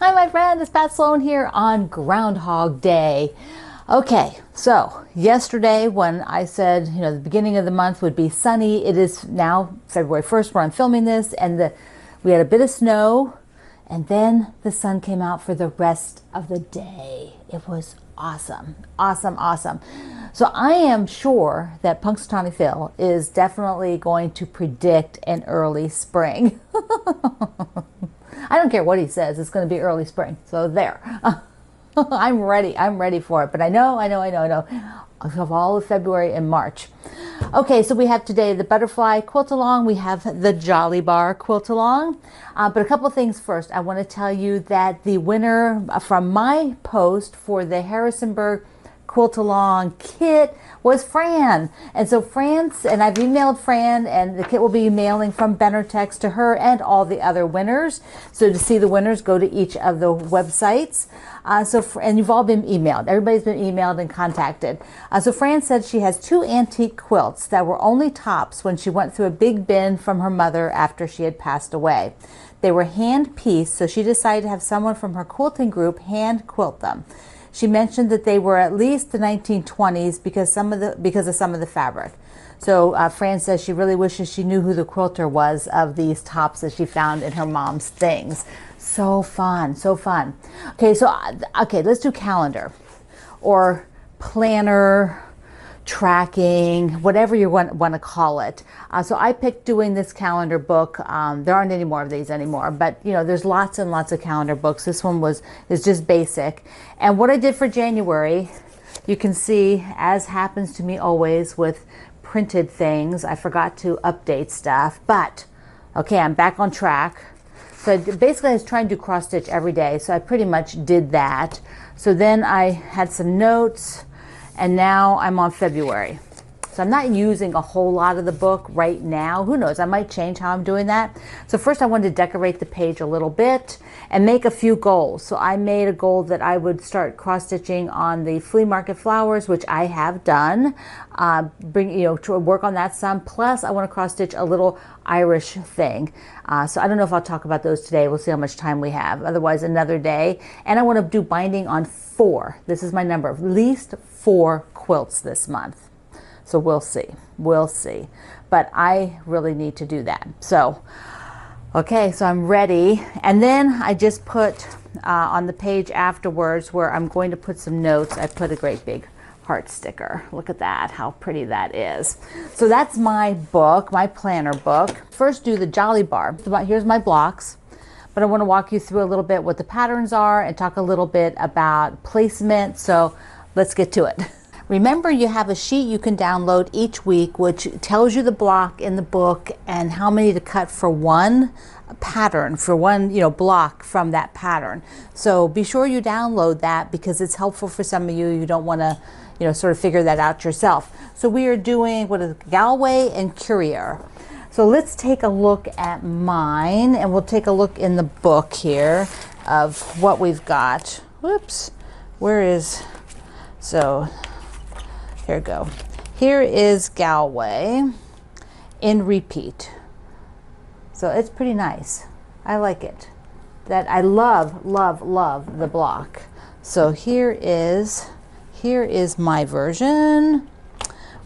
Hi my friend, it's Pat Sloan here on Groundhog Day. Okay, so yesterday when I said, the beginning of the month would be sunny, it is now February 1st where I'm filming this, and we had a bit of snow, and then the sun came out for the rest of the day. It was awesome, awesome, awesome. So I am sure that Punxsutawney Phil is definitely going to predict an early spring. I don't care what he says, it's going to be early spring. So there. I'm ready for it. But I know. Of all of February and March. Okay, so we have today the butterfly quilt along. We have the Jolly Bar quilt along. But a couple things first. I want to tell you that the winner from my post for the Harrisonburg quilt along kit was Fran. And so and I've emailed Fran, and the kit will be mailing from Benartex to her and all the other winners. So to see the winners, go to each of the websites. And you've all been emailed. Everybody's been emailed and contacted. So Fran said she has 2 antique quilts that were only tops when she went through a big bin from her mother after she had passed away. They were hand pieced, so she decided to have someone from her quilting group hand quilt them. She mentioned that they were at least the 1920s because of some of the fabric. So Fran says she really wishes she knew who the quilter was of these tops that she found in her mom's things. So fun, so fun. Okay, let's do calendar or planner, tracking, whatever you want to call it. So I picked doing this calendar book. There aren't any more of these anymore, but there's lots and lots of calendar books. This one is just basic. And what I did for January, you can see, as happens to me always with printed things, I forgot to update stuff, but okay, I'm back on track. So basically I was trying to cross stitch every day, so I pretty much did that. So then I had some notes, and now I'm on February. So I'm not using a whole lot of the book right now. Who knows? I might change how I'm doing that. So first I wanted to decorate the page a little bit and make a few goals. So I made a goal that I would start cross-stitching on the flea market flowers, which I have done. To work on that some. Plus I want to cross-stitch a little Irish thing. So I don't know if I'll talk about those today. We'll see how much time we have. Otherwise, another day. And I want to do binding on 4. This is my number, at least 4 quilts this month. So we'll see. But I really need to do that. So, okay, so I'm ready. And then I just put on the page afterwards where I'm going to put some notes, I put a great big heart sticker. Look at that, how pretty that is. So that's my book, my planner book. First do the Jolly Bar. Here's my blocks. But I want to walk you through a little bit what the patterns are and talk a little bit about placement. So let's get to it. Remember, you have a sheet you can download each week which tells you the block in the book and how many to cut for one pattern, for one block from that pattern. So be sure you download that because it's helpful for some of you. You don't want to sort of figure that out yourself. So we are doing Galway and Courier. So let's take a look at mine, and we'll take a look in the book here of what we've got. Whoops, here we go. Here is Galway in repeat. So it's pretty nice. I like it. I love the block. So here is my version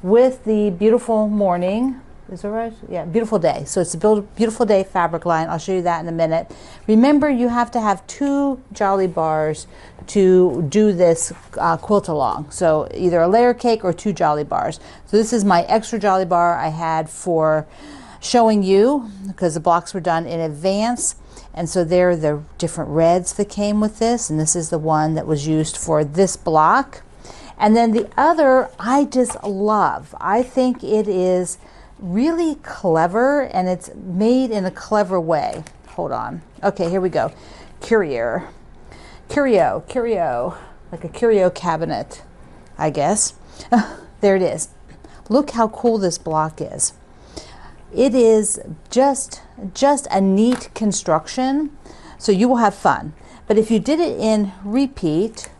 with the beautiful morning. Is that right? Yeah, beautiful day. So it's a beautiful day fabric line. I'll show you that in a minute. Remember, you have to have 2 Jolly Bars to do this quilt along. So either a layer cake or 2 Jolly Bars. So this is my extra Jolly Bar I had for showing you because the blocks were done in advance. And so there are the different reds that came with this. And this is the one that was used for this block. And then the other I just love. I think it is really clever, and it's made in a clever way. Hold on. Okay, here we go. Curio, like a curio cabinet, I guess. There it is. Look how cool this block is. It is just a neat construction, so you will have fun. But if you did it in repeat,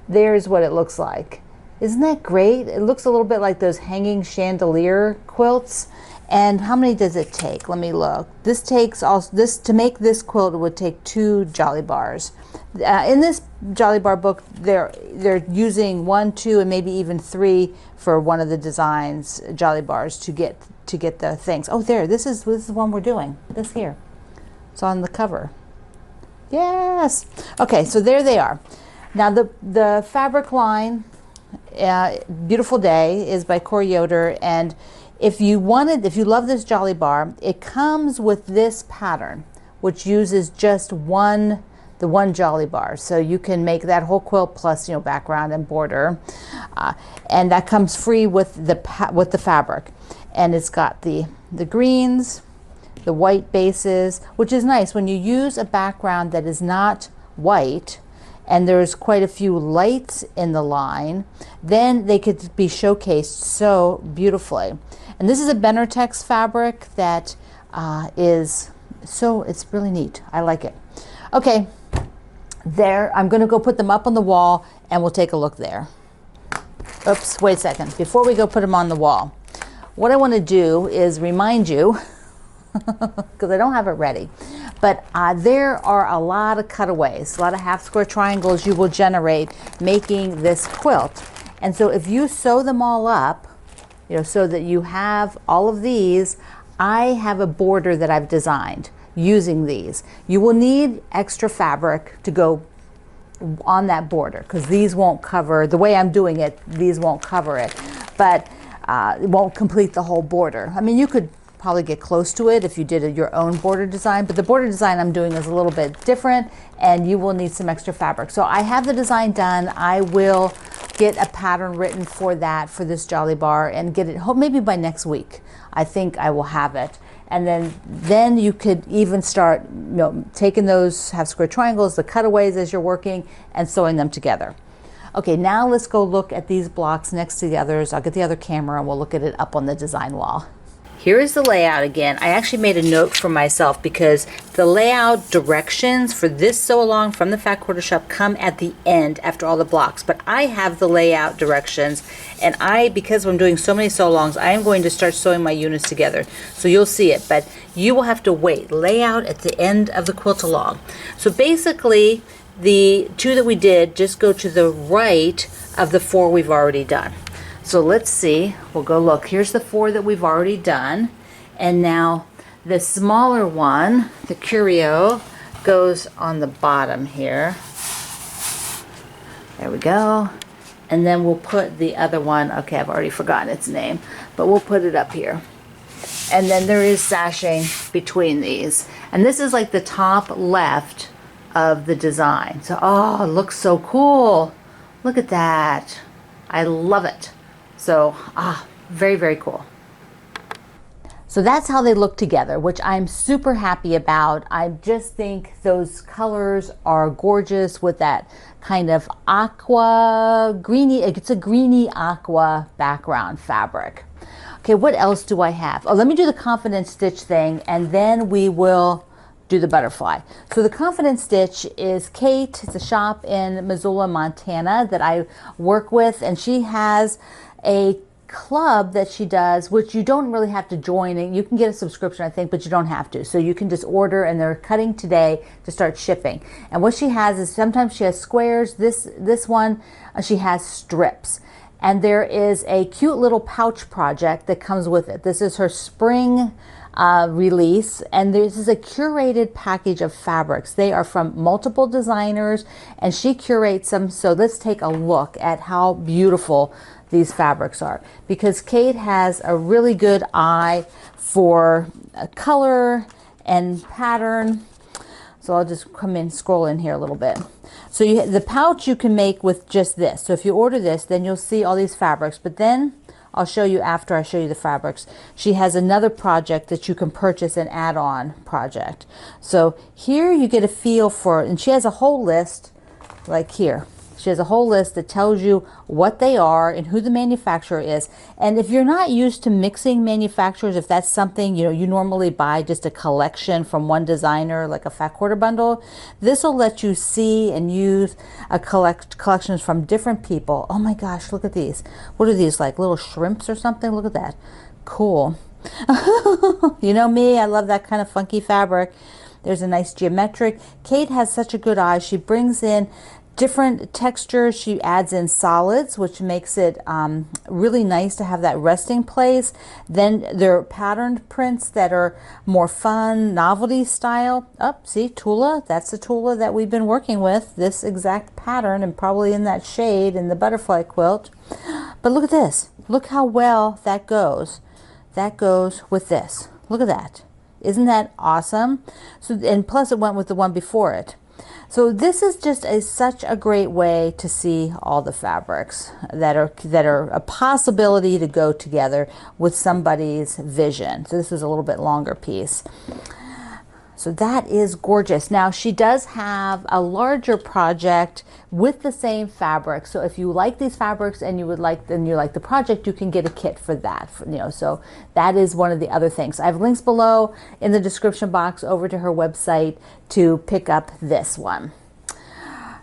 there's what it looks like. Isn't that great? It looks a little bit like those hanging chandelier quilts, And how many does it take? Let me look. This takes also, this, to make this quilt, it would take 2 Jolly Bars. In this Jolly Bar book, they're using 1, 2, and maybe even 3 for one of the designs, Jolly Bars, to get the things. Oh, there, this is the one we're doing. This here. It's on the cover. Yes. Okay, so there they are. Now the fabric line, Beautiful Day, is by Corey Yoder, and if you love this Jolly Bar, it comes with this pattern, which uses just the one Jolly Bar. So you can make that whole quilt plus, background and border, and that comes free with the fabric. And it's got the greens, the white bases, which is nice when you use a background that is not white, and there's quite a few lights in the line, then they could be showcased so beautifully. And this is a Benertex fabric that it's really neat. I like it. Okay, there, I'm gonna go put them up on the wall and we'll take a look there. Oops, wait a second. Before we go put them on the wall, what I wanna do is remind you, because I don't have it ready, but there are a lot of cutaways, a lot of half square triangles you will generate making this quilt. And so if you sew them all up, so that you have all of these, I have a border that I've designed using these. You will need extra fabric to go on that border, because these won't cover, the way I'm doing it, these won't cover it, but it won't complete the whole border. I mean, you could probably get close to it if you did your own border design, but the border design I'm doing is a little bit different, and you will need some extra fabric. So I have the design done. I will get a pattern written for that, for this Jolly Bar, and get it maybe by next week. I think I will have it. And then you could even start taking those half square triangles, the cutaways as you're working, and sewing them together. Okay, now let's go look at these blocks next to the others. I'll get the other camera and we'll look at it up on the design wall. Here is the layout again. I actually made a note for myself because the layout directions for this sew along from the Fat Quarter Shop come at the end after all the blocks. But I have the layout directions, and because I'm doing so many sew alongs, I am going to start sewing my units together. So you'll see it, but you will have to wait. Layout at the end of the quilt along. So basically, the 2 that we did just go to the right of the 4 we've already done. So let's see, we'll go look. Here's the 4 that we've already done. And now the smaller one, the Curio, goes on the bottom here. There we go. And then we'll put the other one, okay, I've already forgotten its name, but we'll put it up here. And then there is sashing between these. And this is like the top left of the design. So, oh, it looks so cool. Look at that. I love it. So, very, very cool. So that's how they look together, which I'm super happy about. I just think those colors are gorgeous with that kind of aqua, greeny, it's a greeny aqua background fabric. Okay, what else do I have? Oh, let me do the confidence stitch thing, and then we will do the butterfly. So the confidence stitch is Kate. It's a shop in Missoula, Montana that I work with, and she has a club that she does, which you don't really have to join, and you can get a subscription, I think, but you don't have to. So you can just order, and they're cutting today to start shipping. And what she has is sometimes she has squares. This one, she has strips. And there is a cute little pouch project that comes with it. This is her spring release, and this is a curated package of fabrics. They are from multiple designers, and she curates them. So let's take a look at how beautiful these fabrics are, because Kate has a really good eye for color and pattern. So I'll just scroll in here a little bit. So the pouch you can make with just this. So if you order this, then you'll see all these fabrics, but then I'll show you after I show you the fabrics. She has another project that you can purchase, an add-on project. So here you get a feel for, and she has a whole list, like here. She has a whole list that tells you what they are and who the manufacturer is. And if you're not used to mixing manufacturers, if that's something, you normally buy just a collection from one designer, like a Fat Quarter bundle, this will let you see and use a collections from different people. Oh my gosh, look at these. What are these, like little shrimps or something? Look at that. Cool. You know me, I love that kind of funky fabric. There's a nice geometric. Kate has such a good eye. She brings in different textures. She adds in solids, which makes it really nice to have that resting place. Then there are patterned prints that are more fun, novelty style. See, Tula, that's the Tula that we've been working with, this exact pattern, and probably in that shade in the butterfly quilt. But look at this. Look how well that goes. That goes with this. Look at that. Isn't that awesome? So, and plus it went with the one before it. So this is just such a great way to see all the fabrics that are a possibility to go together with somebody's vision. So this is a little bit longer piece. So that is gorgeous. Now she does have a larger project with the same fabric. So if you like these fabrics and you like the project, you can get a kit for that. So that is one of the other things. I have links below in the description box over to her website to pick up this one.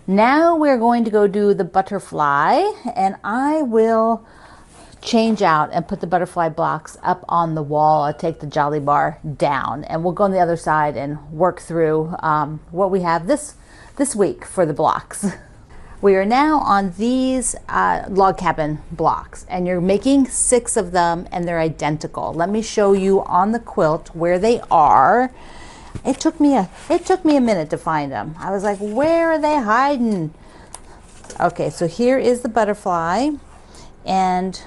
Now we're going to go do the butterfly, and I will change out and put the butterfly blocks up on the wall. I'll take the Jolly Bar down, and we'll go on the other side and work through what we have this week for the blocks. We are now on these log cabin blocks, and you're making 6 of them, and they're identical. Let me show you on the quilt where they are. It took me a minute to find them. I was like, where are they hiding? Okay, so here is the butterfly, and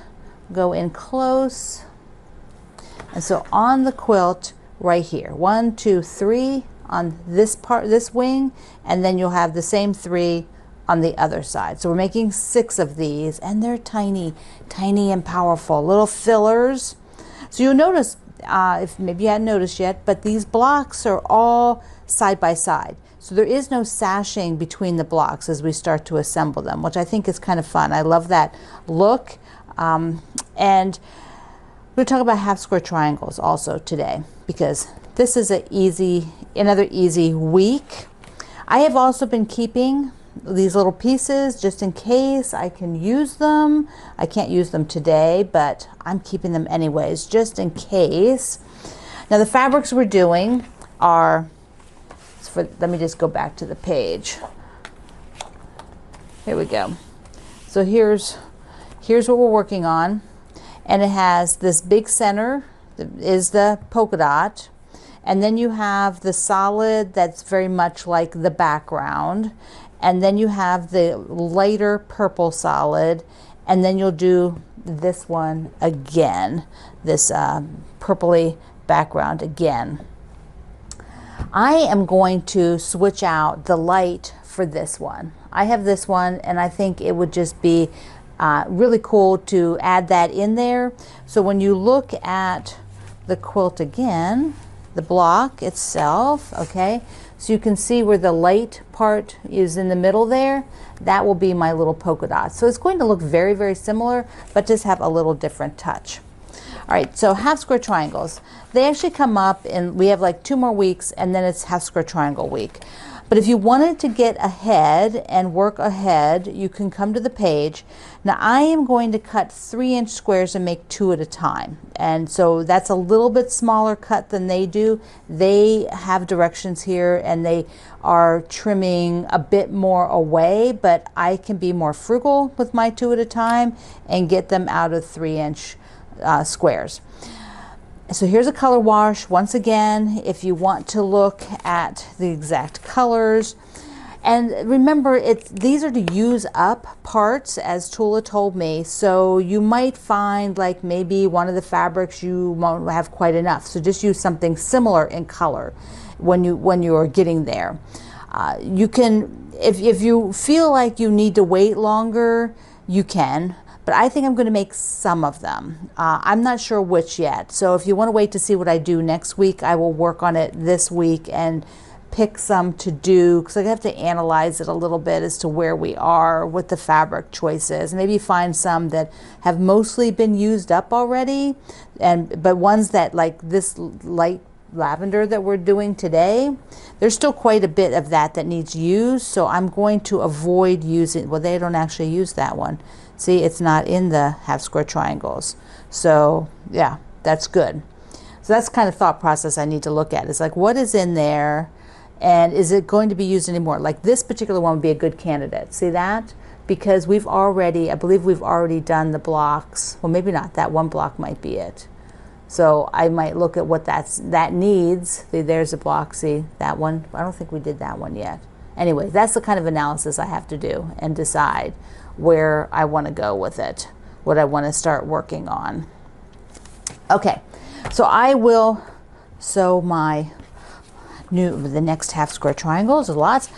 go in close. And so on the quilt right here, 1, 2, 3 on this part, this wing, and then you'll have the same 3 on the other side. So we're making 6 of these, and they're tiny, tiny and powerful little fillers. So you'll notice, if maybe you hadn't noticed yet, but these blocks are all side by side. So there is no sashing between the blocks as we start to assemble them, which I think is kind of fun. I love that look. And we'll talk about half square triangles also today, because this is another easy week. I have also been keeping these little pieces just in case I can use them. I can't use them today, but I'm keeping them anyways, just in case. Now the fabrics we're doing are, let me just go back to the page. Here we go. So here's what we're working on, and it has this big center that is the polka dot, and then you have the solid that's very much like the background, and then you have the lighter purple solid, and then you'll do this one again, this purpley background again. I am going to switch out the light for this one. I have this one, and I think it would just be really cool to add that in there. So when you look at the quilt again, the block itself, okay, so you can see where the light part is in the middle there. That will be my little polka dot. So it's going to look very, very similar, but just have a little different touch. All right, so half square triangles. They actually come up, and we have like 2 more weeks, and then it's half square triangle week. But if you wanted to get ahead and work ahead, you can come to the page. Now I am going to cut 3-inch squares and make 2 at a time. And so that's a little bit smaller cut than they do. They have directions here, and they are trimming a bit more away, but I can be more frugal with my 2 at a time and get them out of 3-inch squares. So here's a color wash. Once again, if you want to look at the exact colors, and remember, these are to use up parts, as Tula told me. So you might find like maybe one of the fabrics you won't have quite enough. So just use something similar in color when you are getting there. You can, if you feel like you need to wait longer, you can. But I think I'm going to make some of them. I'm not sure which yet. So if you want to wait to see what I do next week, I will work on it this week and pick some to do, because I have to analyze it a little bit as to where we are with the fabric choices. Maybe find some that have mostly been used up already, but ones that, like this light lavender that we're doing today, there's still quite a bit of that needs used. So I'm going to avoid using, well, they don't actually use that one. See, it's not in the half square triangles. So yeah, that's good. So that's kind of thought process I need to look at. It's like, what is in there and is it going to be used anymore? Like this particular one would be a good candidate. See that? Because we've already, I believe we've already done the blocks. Well, maybe not. That one block might be it. So I might look at what that needs. See, there's a block. See, that one. I don't think we did that one yet. Anyway, that's the kind of analysis I have to do and decide where I want to go with it, what I want to start working on. Okay, so I will sew the next half square triangles. Lots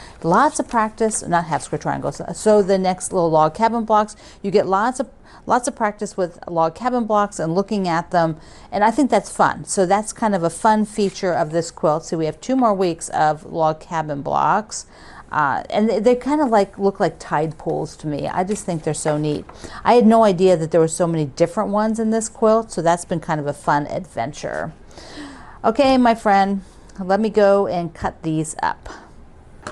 of practice, not half square triangles. So the next little log cabin blocks, you get lots of practice with log cabin blocks and looking at them, and I think that's fun. So that's kind of a fun feature of this quilt. So we have 2 more weeks of log cabin blocks, and they kind of look like tide pools to me. I just think they're so neat. I had no idea that there were so many different ones in this quilt, so that's been kind of a fun adventure. Okay, my friend, let me go and cut these up.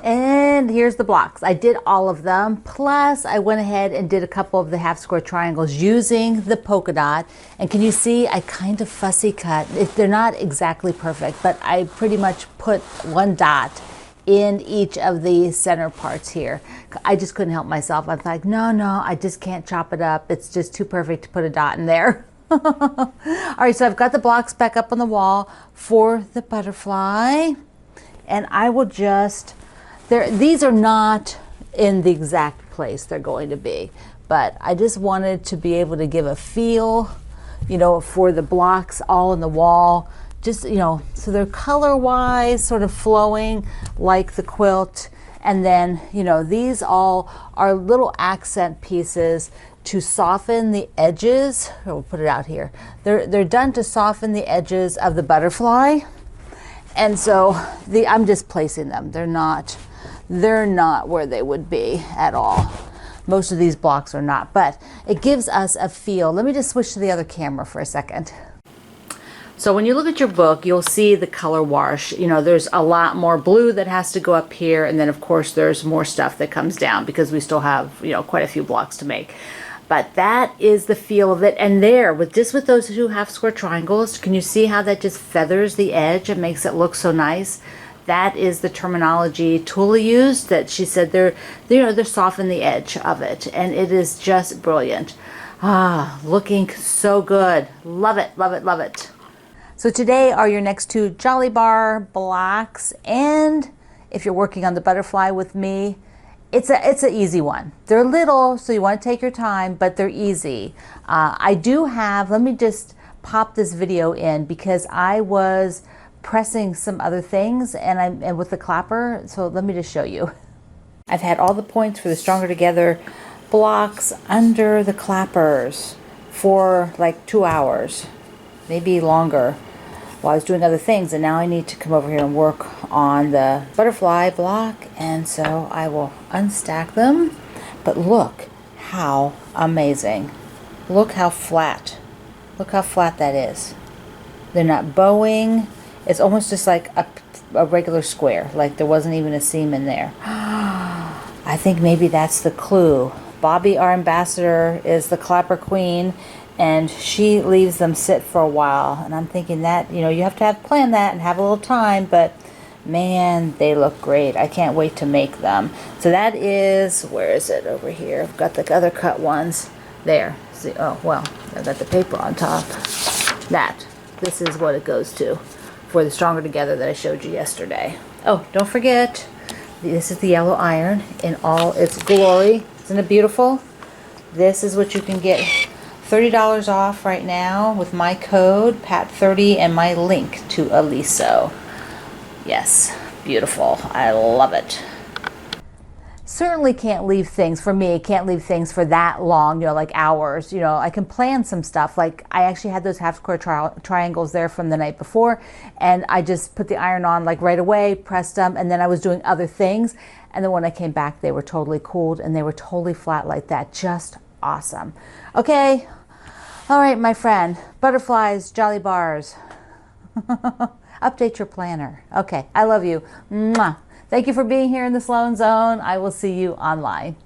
And here's the blocks. I did all of them, plus I went ahead and did a couple of the half square triangles using the polka dot. And can you see I kind of fussy cut? They're not exactly perfect, but I pretty much put 1 dot in each of the center parts here. I just couldn't help myself. I was like, no, I just can't chop it up. It's just too perfect to put a dot in there. All right, so I've got the blocks back up on the wall for the butterfly, and I will just, these are not in the exact place they're going to be, but I just wanted to be able to give a feel, for the blocks all in the wall, just, so they're color-wise sort of flowing like the quilt. And then, these all are little accent pieces to soften the edges. We'll put it out here. They're done to soften the edges of the butterfly. And so I'm just placing them. They're not where they would be at all. Most of these blocks are not, but it gives us a feel. Let me just switch to the other camera for a second. So when you look at your book, you'll see the color wash. There's a lot more blue that has to go up here, and then of course there's more stuff that comes down because we still have, quite a few blocks to make. But that is the feel of it. And there, with those 2 half square triangles, can you see how that just feathers the edge and makes it look so nice? That is the terminology Tula used, that she said they're soften the edge of it, and it is just brilliant. Looking so good. Love it, love it, love it. So today are your next 2 Jolly Bar blocks, and if you're working on the butterfly with me, it's an easy one. They're little, so you want to take your time, but they're easy. I do have, let me just pop this video in because I was pressing some other things and with the clapper, so let me just show you. I've had all the points for the Stronger Together blocks under the clappers for like 2 hours, maybe longer, while I was doing other things, and now I need to come over here and work on the butterfly block, and so I will unstack them. But look how amazing. Look how flat. Look how flat that is. They're not bowing. It's almost just like a regular square, like there wasn't even a seam in there. I think maybe that's the clue. Bobby, our ambassador, is the clapper queen, and she leaves them sit for a while. And I'm thinking that, you have to plan that and have a little time, but man, they look great. I can't wait to make them. So that is, where is it? Over here. I've got the other cut ones there. See, oh, well, I've got the paper on top. This is what it goes to for the Stronger Together that I showed you yesterday. Oh, don't forget, this is the yellow iron in all its glory. Isn't it beautiful? This is what you can get $30 off right now with my code PAT30 and my link to Aliso. Yes, beautiful. I love it. Certainly can't leave things, for me, can't leave things for that long, like hours. I can plan some stuff. Like I actually had those half square triangles there from the night before, and I just put the iron on like right away, pressed them, and then I was doing other things. And then when I came back, they were totally cooled and they were totally flat like that. Just awesome. Okay. All right, my friend. Butterflies, Jolly Bars. Update your planner. Okay. I love you. Mwah. Thank you for being here in the Sloan Zone. I will see you online.